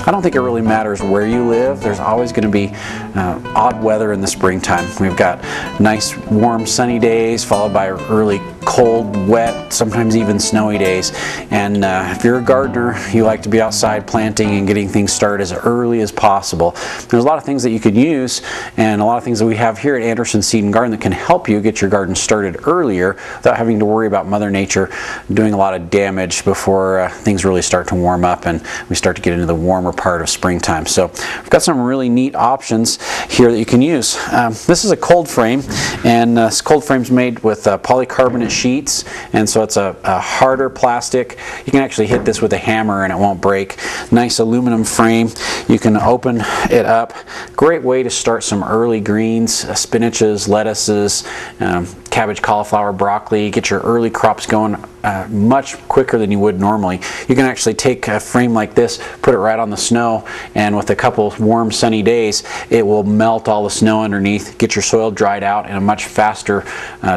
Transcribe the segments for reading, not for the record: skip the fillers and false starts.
I don't think it really matters where you live. There's always going to be odd weather in the springtime. We've got nice warm sunny days followed by early cold, wet, sometimes even snowy days. And if you're a gardener, you like to be outside planting and getting things started as early as possible. There's a lot of things that you can use and a lot of things that we have here at Anderson Seed and Garden that can help you get your garden started earlier without having to worry about Mother Nature doing a lot of damage before things really start to warm up and we start to get into the warmer part of springtime. So we've got some really neat options here that you can use. This is a cold frame, and this cold frame is made with polycarbonate sheets, and so it's a harder plastic. You can actually hit this with a hammer and it won't break. Nice aluminum frame. You can open it up. Great way to start some early greens, spinaches, lettuces, cabbage, cauliflower, broccoli. Get your early crops going much quicker than you would normally. You can actually take a frame like this, put it right on the snow, and with a couple warm sunny days it will melt all the snow underneath, get your soil dried out in a much faster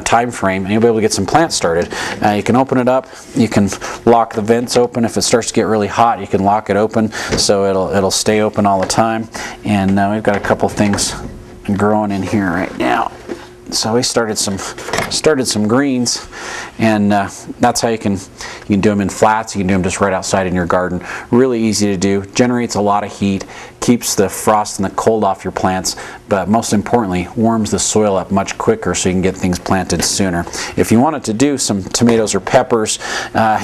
time frame, and you'll be able to get some plants started. You can open it up, you can lock the vents open. If it starts to get really hot, you can lock it open so it'll stay open all the time. And we've got a couple things growing in here right now. So we started some greens, and that's how you can do them in flats. You can do them just right outside in your garden. Really easy to do. Generates a lot of heat, keeps the frost and the cold off your plants, but most importantly warms the soil up much quicker so you can get things planted sooner. If you wanted to do some tomatoes or peppers,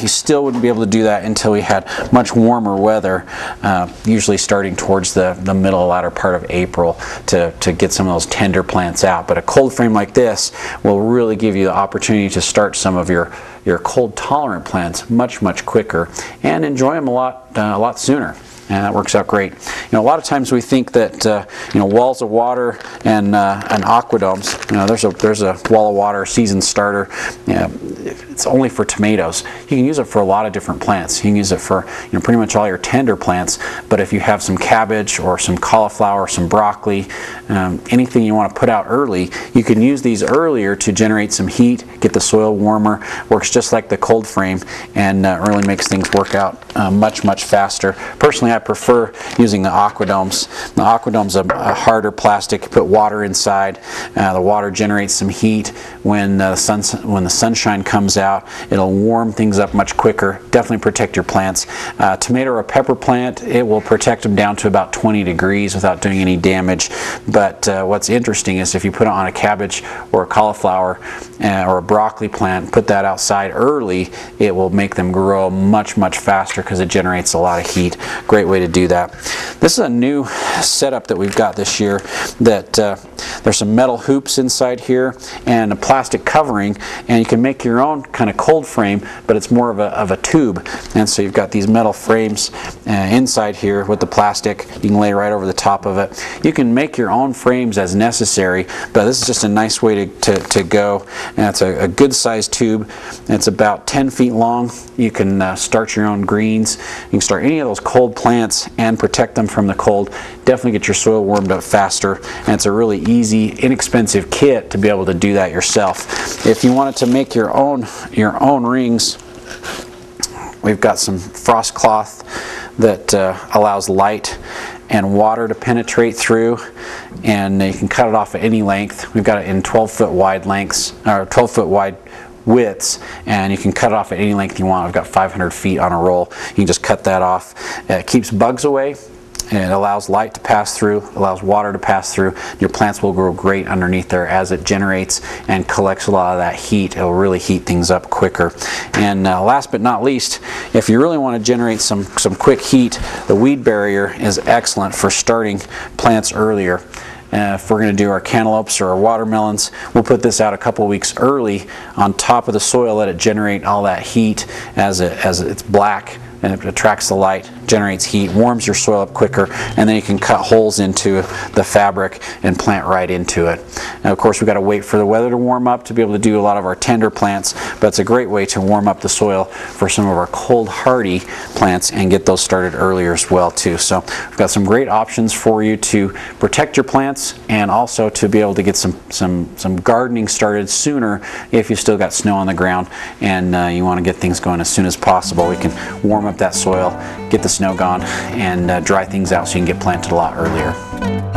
you still wouldn't be able to do that until we had much warmer weather, usually starting towards the middle, latter part of April to get some of those tender plants out. But a cold frame like this will really give you the opportunity to start some of your cold tolerant plants much quicker and enjoy them a lot sooner. And that works out great. A lot of times we think that walls of water and aquadomes. There's a wall of water season starter. It's only for tomatoes. You can use it for a lot of different plants. You can use it for pretty much all your tender plants. But if you have some cabbage or some cauliflower, or some broccoli, anything you want to put out early, you can use these earlier to generate some heat, get the soil warmer. Works just like the cold frame, and really makes things work out much faster. Personally, I prefer using the aquadomes. The aquadome's a harder plastic. You put water inside. The water generates some heat. When the sunshine comes out, it'll warm things up much quicker. Definitely protect your plants. Tomato or pepper plant, it will protect them down to about 20 degrees without doing any damage. But what's interesting is if you put it on a cabbage or a cauliflower or a broccoli plant, put that outside early, it will make them grow much faster because it generates a lot of heat. Great way to do that. This is a new setup that we've got this year. That there's some metal hoops inside here and a plastic covering, and you can make your own kind of cold frame, but it's more of a tube. And so you've got these metal frames inside here with the plastic. You can lay right over the top of it. You can make your own frames as necessary, but this is just a nice way to go. And it's a good sized tube. It's about 10 feet long. You can start your own greens. You can start any of those cold plants and protect them from the cold. Definitely get your soil warmed up faster, and it's a really easy, inexpensive kit to be able to do that yourself. If you wanted to make your own rings, we've got some frost cloth that allows light and water to penetrate through, and you can cut it off at any length. We've got it in 12-foot wide lengths, or 12-foot wide widths, and you can cut it off at any length you want. I've got 500 feet on a roll. You can just cut that off. It keeps bugs away. And it allows light to pass through, allows water to pass through. Your plants will grow great underneath there as it generates and collects a lot of that heat. It will really heat things up quicker. And last but not least, if you really want to generate some quick heat, the weed barrier is excellent for starting plants earlier. If we're going to do our cantaloupes or our watermelons, we'll put this out a couple weeks early on top of the soil, let it generate all that heat as it's black, and it attracts the light, generates heat, warms your soil up quicker, and then you can cut holes into the fabric and plant right into it. Now, of course, we've got to wait for the weather to warm up to be able to do a lot of our tender plants, but it's a great way to warm up the soil for some of our cold hardy plants and get those started earlier as well too. So we've got some great options for you to protect your plants and also to be able to get some gardening started sooner if you still got snow on the ground and you want to get things going as soon as possible. We can warm up up that soil, get the snow gone, and dry things out so you can get planted a lot earlier.